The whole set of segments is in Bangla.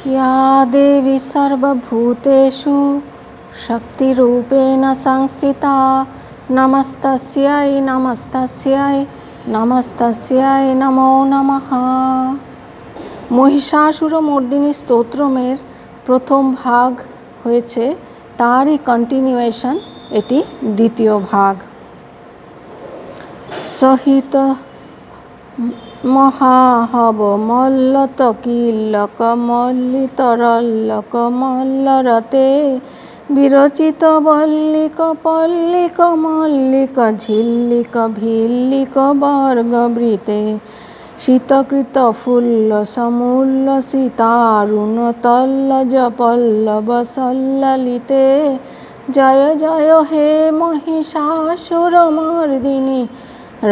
या देवी सर्वभूतेषु शक्तिरूपेण संस्थिता नमस्तस्यै नमस्तस्यै नमस्तस्यै नमो नमः। মহিষাসুর মর্দিনী স্তোত্রমের প্রথম ভাগ হয়েছে, তারই কন্টিনিউয়েশন এটি দ্বিতীয় ভাগ। সহিত মহাহব মল্লত কিল্লক মল্লিতরল্লক মল্লরতে বিরচিত বল্লিক পল্লিক মল্লিক ঝিল্লিক ভিল্লিক বর্গবৃতে শীতকৃত ফুল্ল সমূল্ল সীতারুণ তল্লজ পল্লব সল্ললিতে জয় জয় হে মহিষাসুরমর্দিনী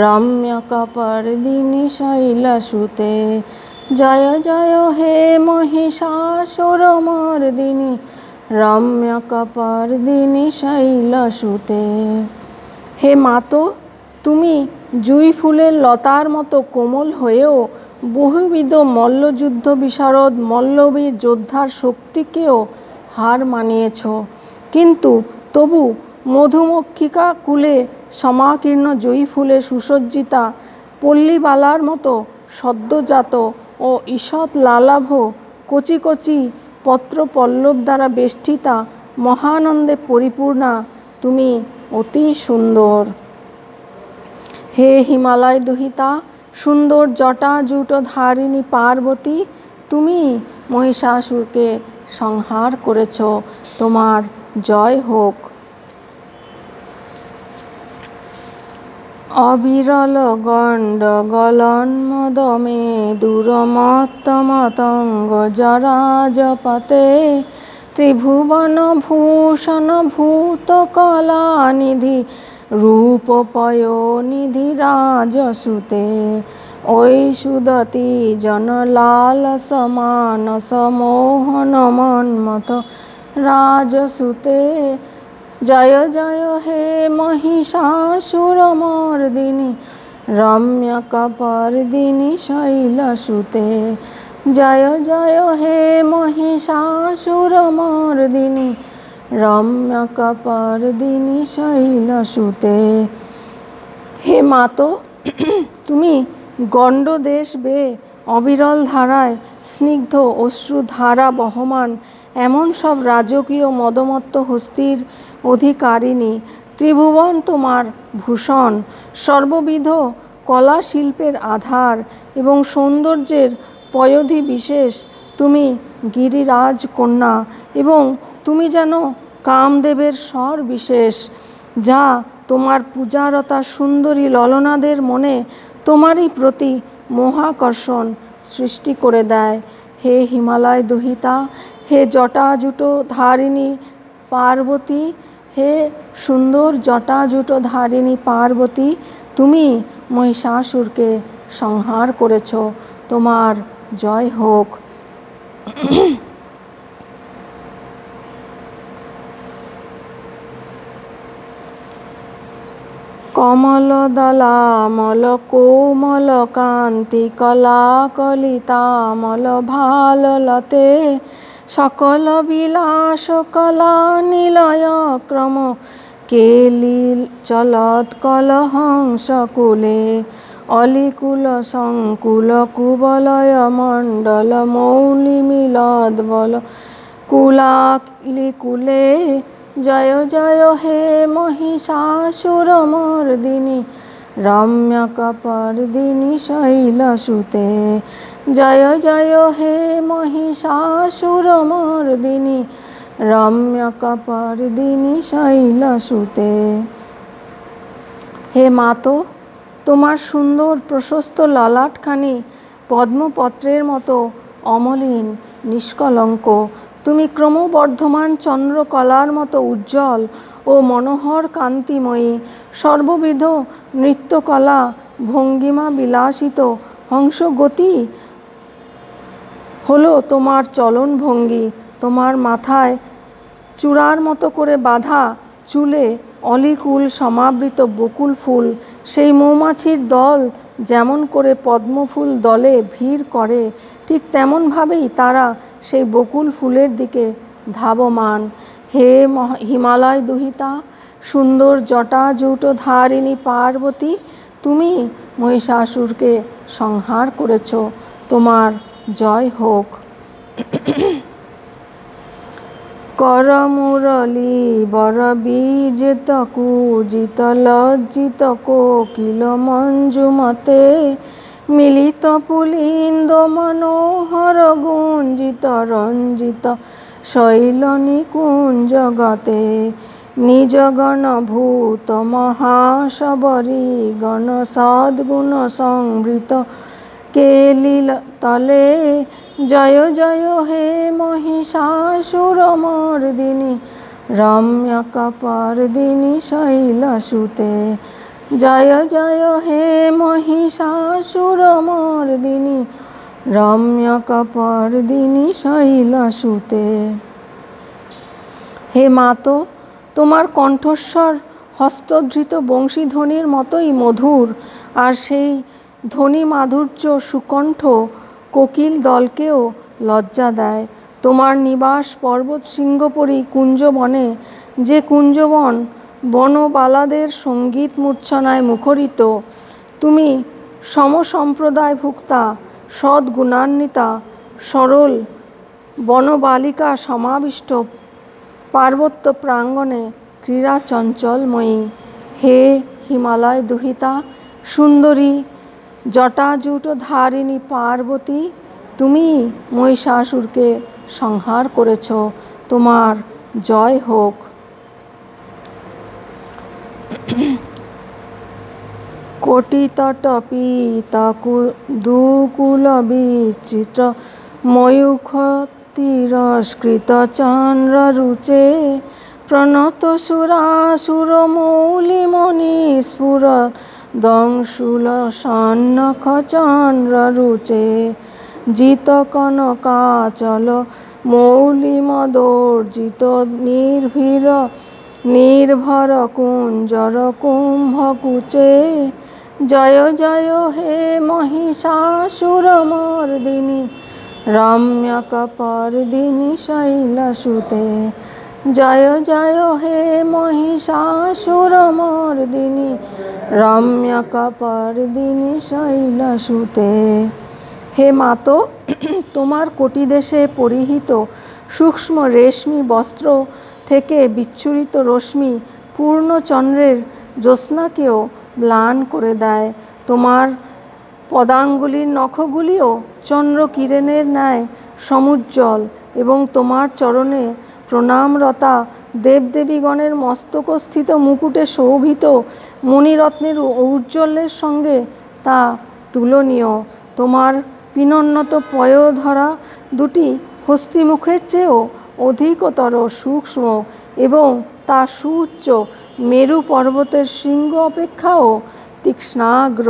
রম্যকপর্দিনী শৈলসুতে। জয় জয় হে মহিষাসুরমর্দিনী রম্যকপর্দিনী শৈলসুতে। হে মাতো, তুমি জুঁই ফুলের লতার মতো কোমল হয়েও বহুবিধ মল্লযুদ্ধ বিশারদ মল্লবীর যোদ্ধার শক্তিকেও হার মানিয়েছ, কিন্তু তবু মধুমক্ষিকা কুলে সমাকীর্ণ জয়ী ফুলে সুসজ্জিতা পল্লীবালার মতো সদ্যজাত ও ঈষৎ লালাভ কচি কচি পত্র পল্লব দ্বারা বেষ্টিতা মহানন্দে পরিপূর্ণা তুমি অতি সুন্দর। হে হিমালয় দুহিতা, সুন্দর জটা জুট ধারিণী পার্বতী, তুমি মহিষাসুরকে সংহার করেছ, তোমার জয় হোক। অবিরল গণ্ড গলন্মদমে দুরমত্তমতঙ্গ জরাজপতে ত্রিভুবন ভূষণ ভূত কলানিধি রূপপয়োনিধি রাজসুতে ঐ সুদতি জনলালস মানস মোহন মন্মথ রাজসুতে। জয় জয় হে মহিষাসুরমর্দিনী রম্যকপর্দিনী শৈলসুতে। জয় জয় হে মহিষাসুরমর্দিনী রম্যকপর্দিনী শৈলসুতে। হে মাতো, তুমি গণ্ডদেশ বেয়ে অবিরল ধারায় স্নিগ্ধ অশ্রুধারা বহমান এমন সব রাজকীয় মদমত্ত হস্তির অধিকারিণী। ত্রিভুবন তোমার ভূষণ, সর্ববিধ কলা শিল্পের আধার এবং সৌন্দর্যের পয়োধি বিশেষ। তুমি গিরিরাজ কন্যা এবং তুমি যেন কামদেবের স্বর বিশেষ, যা তোমার পূজারতা সুন্দরী ললনাদের মনে তোমারই প্রতি মোহাকর্ষণ সৃষ্টি করে দেয়। হে হিমালয় দুহিতা, হে জটাজুট ধারিণী পার্বতী, হে সুন্দর জটাজুট ধারিণী পার্বতী, তুমি মহিষাসুরকে সংহার করেছ, তোমার জয় হোক। কমল দলামল কোমল কান্তি কলা কলিতামল ভাললতে সকল বিলাস কলা নিলয় ক্রম কেলি চলত কলহংস কুলে অলিকুল সংকুল কুবলয় মণ্ডল মৌলি মিলদ বল কুলালিকুলে। জয় জয় হে মহিষাসুরমর্দিনী রম্যকপর্দিনী শৈলসুতে। জয় জয় হে মহিষাসুরমর্দিনী রম্যকপর্দিনী শৈলসুতে। হে মাতো, তোমার সুন্দর প্রশস্ত ললাটখানি পদ্মপত্রের মতো অমলিন নিষ্কলঙ্ক। তুমি ক্রমবর্ধমান চন্দ্রকলার মতো উজ্জ্বল ও মনোহর কান্তিময়ী। সর্ববিধ নৃত্যকলা ভঙ্গিমা বিলাসিত হংসগতি হলো তোমার চলন ভঙ্গি। তোমার মাথায় চূড়ার মতো করে বাঁধা চুলে অলিকুল সমাবৃত বকুল ফুল, সেই মৌমাছির দল যেমন করে পদ্মফুল দলে ভিড় করে ঠিক তেমনভাবেই তারা সেই বকুল ফুলের দিকে ধাবমান। হে হিমালয় দুহিতা, সুন্দর জটা জুটো ধারিণী পার্বতী, তুমি মহিষাসুরকে সংহার করেছ, তোমার জয় হোক। করমুরলী বর বিজিত কুজিত লজ্জিত কোকিল মঞ্জুমতে, মিলিত পুলিন্দ মনোহর গুঞ্জিত রঞ্জিত শৈল নিকুঞ্জগতে, নিজ গণ ভূত মহাশবরী গণ সদ্গুণ সংবৃত কেলিল তলে, জয় জয় হে মহিষাসুর মর্দিনী, রম্যক পর্দিনী শৈলসুতে। জয় জয় হে মহিষাসুর মর্দিনী, রম্যক পর্দিনী শৈলসুতে। হে মাতো, তোমার কণ্ঠস্বর হস্তধৃত বংশীধ্বনির মতোই মধুর, আর সেই ধ্বনি মাধুর্য সুকণ্ঠ কোকিল দলকেও লজ্জা দেয়। তোমার নিবাস পর্বত শৃঙ্গপরি কুঞ্জবনে, যে কুঞ্জবন বনবালাদের সঙ্গীত মূর্ছনায় মুখরিত। তুমি সমসম্প্রদায়ভুক্তা সদ্গুণান্বিতা সরল বনবালিকা সমাবিষ্ট পার্বত্য প্রাঙ্গণে ক্রীড়া চঞ্চলময়ী। হে হিমালয় দুহিতা, সুন্দরী জটাজুট ধারিণী পার্বতী, তুমি মহিষাসুরকে সংহার করেছ, তোমার জয় হোক। কোটিতট পীত দুকুল বিচিত্র ময়ূখ তিরস্কৃত চন্দ্র রুচে, প্রণত সুরাসুর মৌলি মণি স্ফুর দংশুল সন্নখ চন্দ্র রুচে, জিত কনকাচল মৌলি মদর্জিত নির্ভীর নির্ভর কুঞ্জর কুম্ভকুচে। জয় জয় হে মহিষাসুর মর্দিনী, রম্যক পর্দিনী শৈলসুতে। জয় জয় হে মহিষাসুর মর্দিনী, রম্যক পর্দিনী শৈলসুতে। হে মাতো, তোমার কোটিদেশে পরিহিত সূক্ষ্ম রেশমি বস্ত্র থেকে বিচ্ছুরিত রশ্মি পূর্ণচন্দ্রের জ্যোৎস্নাকেও ম্লান করে দেয়। তোমার পদাঙ্গুলির নখগুলিও চন্দ্রকিরণের ন্যায় সমুজ্জ্বল, এবং তোমার চরণে প্রণামরতা দেবদেবীগণের মস্তকস্থিত মুকুটে শোভিত মণিরত্নের ঔজ্জ্বল্যের সঙ্গে তা তুলনীয়। তোমার পিনোন্নত পয়োধরা দুটি হস্তিমুখের চেয়েও অধিকতর সূক্ষ্ম, এবং তা সুউচ্চ মেরু পর্বতের শৃঙ্গ অপেক্ষাও তীক্ষ্ণাগ্র।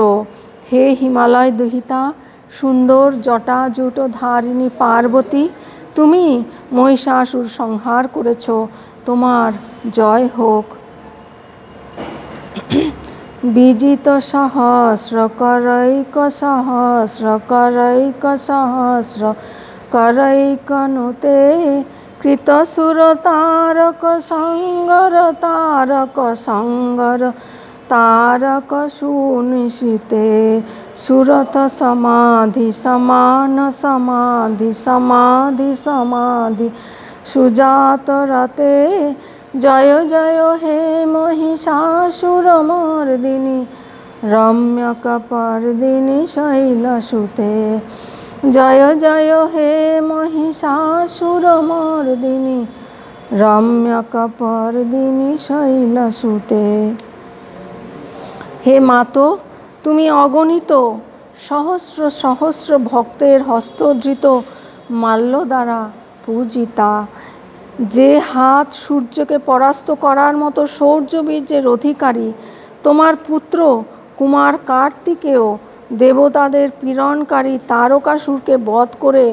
হে হিমালয় দুহিতা, সুন্দর জটাজুট ধারিণী পার্বতী, তুমি মহিষাসুর সংহার করেছ, তোমার জয় হোক। বিজিত সহস্র করৈক সহস্র করৈক সহস্র করৈকনুতে, কৃত সুর তারক সঙ্গর তারক সঙ্গর তারক সুনিশিতে, সুরত সমাধি সমান সমাধি সমাধি সমাধি সুজাত রতে। জয় জয় হে মহিষাসুর মর্দিনী, রম্যক পর্দিনী শৈলসুতে। জয় জয় হে মহিষাসুর মর্দিনী, রম্যক পর্দিনী শৈলসুতে। হে মাতো, তুমি অগণিত সহস্র সহস্র ভক্তের হস্তধৃত মাল্য দ্বারা পূজিতা। যে হাত সূর্যকে পরাস্ত করার মতো শৌর্যবীর্যের অধিকারী, তোমার পুত্র কুমার কার্তিকেয় দেবতাদের পীড়নকারী তারকাসুরকে বধ করে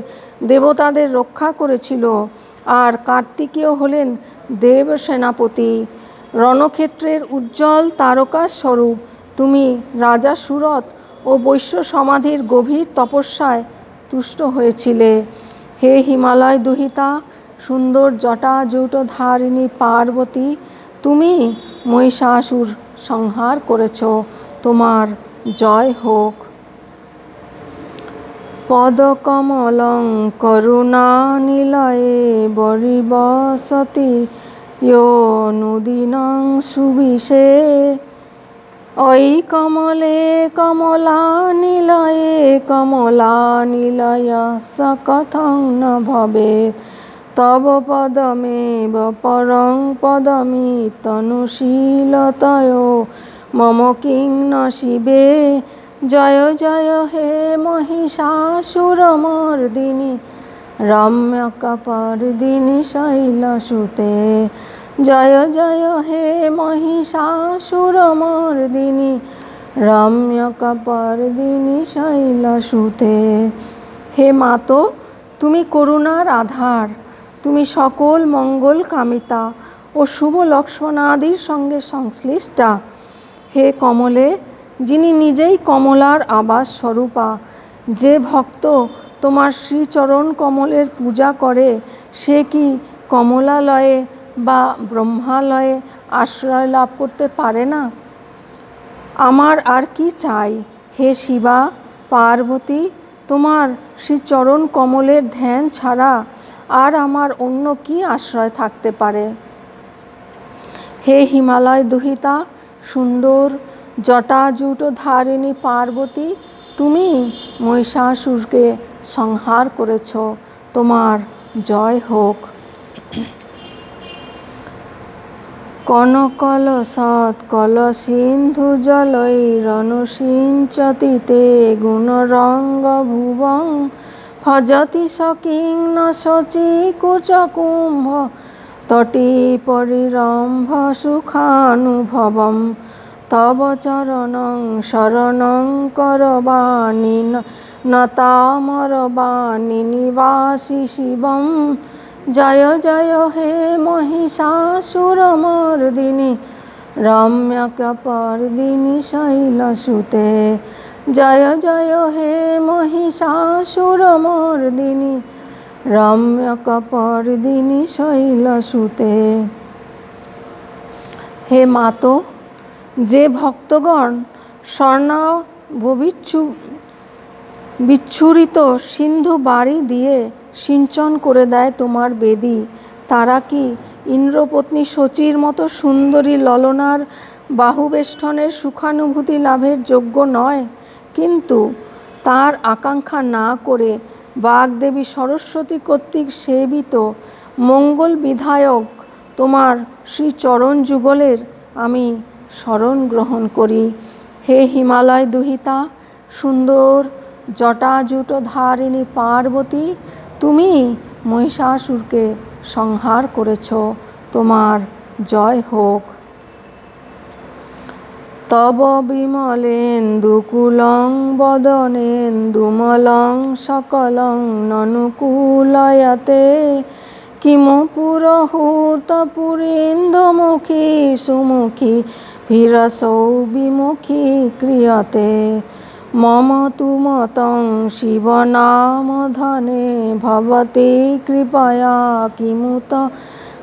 দেবতাদের রক্ষা করেছিল। আর কার্তিকেয় হলেন দেব সেনাপতি, রণক্ষেত্রের উজ্জ্বল তারকা স্বরূপ। তুমি রাজা সুরত ও বৈশ্য সমাধির গভীর তপস্যায় তুষ্ট হয়েছিলে। হে হিমালয় দুহিতা, সুন্দর জটা জূটধারিণী পার্বতী, তুমি মহিষাসুর সংহার করেছ, তোমার জয় হোক। পদকমলং করুণানিলয়ে বরিবসতি নুদিনং সুবিশে, ঐ কমলে কমলানিলয়ে কমলানিলয়স্য কথং ন ভবেৎ, তব পদমেব পরং পদমিতনুশীলতয়ো মম কিং ন শিবে। জয় জয় হে মহিষাসুরমর্দিনী, রম্যকপর্দিনী শৈলসুতে। জয় জয় হে মহিষাসুরমর্দিনী, রম্যকপর্দিনী শৈলসুতে। হে মাতো, তুমি করুণার আধার, তুমি সকল মঙ্গল কামিতা ও শুভ লক্ষণাদির সঙ্গে সংশ্লিষ্টা। হে কমলে, যিনি নিজেই কমলার আবাস স্বরূপা, যে ভক্ত তোমার শ্রীচরণ কমলের পূজা করে, সে কি কমলালয়ে বা ব্রহ্মালয়ে আশ্রয় লাভ করতে পারে না? আমার আর কি চাই হে শিবা পার্বতী, তোমার শ্রীচরণ কমলের ধ্যান ছাড়া আর আমার অন্য কি আশ্রয় থাকতে পারে? হে হিমালয় দুহিতা, সুন্দর জটাজূটধারিণী পার্বতী, তুমি মহিষাসুরকে সংহার করেছ, তোমার জয় হোক। কনকলসৎকলসিন্ধুজলৈরনুসিঞ্চতি তে গুণরঙ্গভুবং, ভজতি স কিং ন শচীকুচকুম্ভ তটী পরিরম্ভ সুখানুভবম। তব চরণং শরণং করবাণী নতামরবাণী নিবাসি শিবম। জয় জয় হে মহিষাসুরমর্দিনী, রম্যকপর্দিনী শৈলসুতে। জয় জয় হে মহিষাসুরমর্দিনী, রম্যকপর্দিনী শৈলসুতে। হে মাতো, যে ভক্তগণ বিচ্ছুরিত সিন্ধু বাড়ি দিয়ে সিঞ্চন করে দেয় তোমার বেদী, তারা কি ইন্দ্রপত্নী শচীর মতো সুন্দরী ললনার বাহুবেষ্টনের সুখানুভূতি লাভের যোগ্য নয়? কিন্তু তার আকাঙ্ক্ষা না করে বাগদেবী সরস্বতী কর্তৃক সেবিত মঙ্গল বিধায়ক তোমার শ্রীচরণ যুগলের আমি শরণ গ্রহণ করি। হে হিমালয় দুহিতা, সুন্দর জটাজূটধারিণী পার্বতী, তুমি মহিষাসুরকে সংহার করেছ, তোমার জয় হোক। তব বিমলেন্দুকুলং বদনেন্দুমলং সকলং ননুকূলয়তে, কিমু পুরহূতপুরীন্দুমুখী সুমুখী ভিরসৌ বিমুখী ক্রিয়তে। মম তু মতং শিবনামধনে ভবতি কৃপয়া কিমুত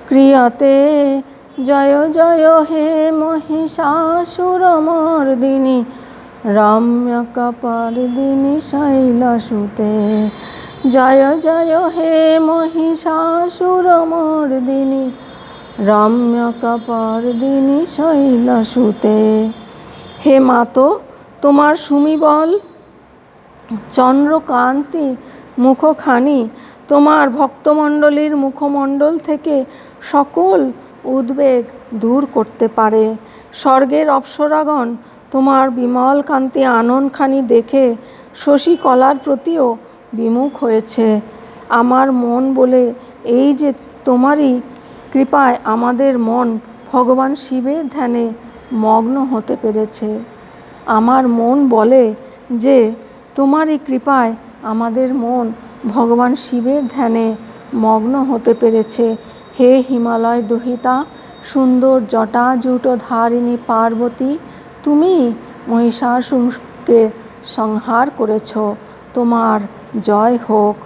ক্রিয়তে। জয় জয় হে মহিষাসুরমর্দিনী, রম্যকপর্দিনী শৈলসুতে। জয় জয় হে মহিষাসুরমর্দিনী, রম্যকপর্দিনী শৈলসুতে। হে মাতো, তোমার সুমিবল চন্দ্রকান্তি মুখখানি তোমার ভক্তমণ্ডলীর মুখমণ্ডল থেকে সকল উদ্বেগ দূর করতে পারে। স্বর্গের অপ্সরাগণ তোমার বিমল কান্তি আননখানি দেখে শশীকলার প্রতিও বিমুখ হয়েছে। আমার মন বলে এই যে তোমারই কৃপায় আমাদের মন ভগবান শিবের ধ্যানে মগ্ন হতে পেরেছে। আমার মন বলে যে তোমারই কৃপায় আমাদের মন ভগবান শিবের ধ্যানে মগ্ন হতে পেরেছে। হে হিমালয় দুহিতা, সুন্দর জটাজূটধারিণী পার্বতী, তুমি মহিষাসুরকে সংহার করেছ, তোমার জয় হোক।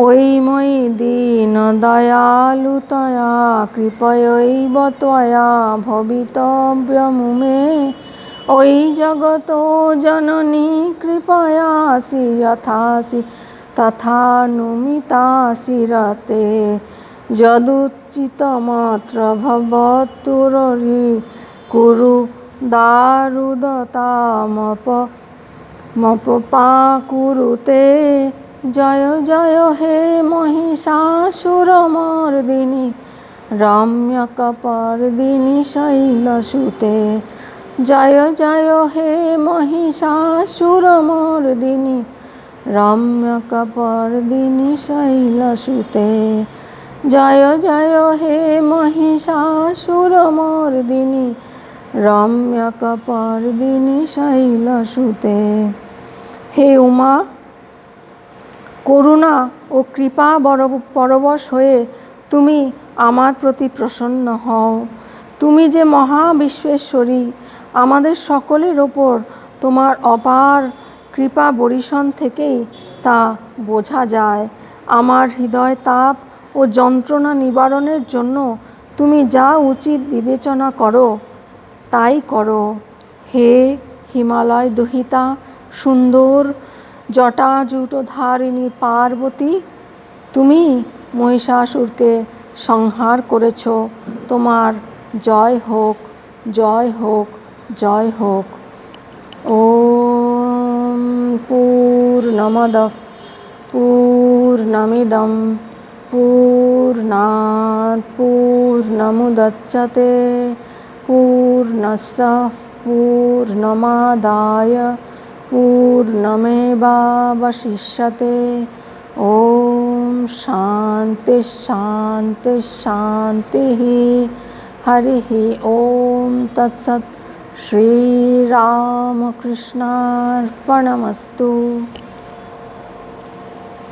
ওই ময়ি দীন দয়ালুতয়া কৃপয়ৈব ত্বয়া ভবিতব্যমুমে ওই জগত জননী কৃপয়াসি যথাসি তথানুমিতাসি রতে যদুচিতমাত্র ভবতুররি কুরু দারুদতামপপাকুরুতে। জয় জয় হে মহিষাসুরমর্দিনী রম্যকপর্দিনী শৈলসুতে। জয় জয় হে মহিষাসুরমর্দিনী রম্যকপর্দিনী শৈলসুতে। জয় জয় হে মহিষাসুরমর্দিনী রম্যকপর্দিনী শৈলসুতে। হে উমা, করুণা ও কৃপা পরবশ হয়ে তুমি আমার প্রতি প্রসন্ন হও। তুমি যে মহাবিশ্বেশ্বরী, আমাদের সকলের ওপর তোমার অপার কৃপা বরিশন থেকেই তা বোঝা যায়। আমার হৃদয় তাপ ও যন্ত্রণা নিবারণের জন্য তুমি যা উচিত বিবেচনা করো তাই করো। হে হিমালয় দহিতা সুন্দর জটাজুটধারিণী পার্বতী, তুমি মহিষাসুরকে সংহার করেছ। তোমার জয় হোক, জয় হোক, জয় হোক। ওম পূর্ণমদঃ পূর্ণমিদং পূর্ণাৎ পূর্ণমুদচ্যতে পূর্ণস্য পূর্ণমাদায় পূর্ণমেবাবশিষ্যতে। ওম শান্তি শান্তি শান্তি। হরিঃ ওম তৎসৎ। শ্রীরামকৃষ্ণার্পণমস্তু।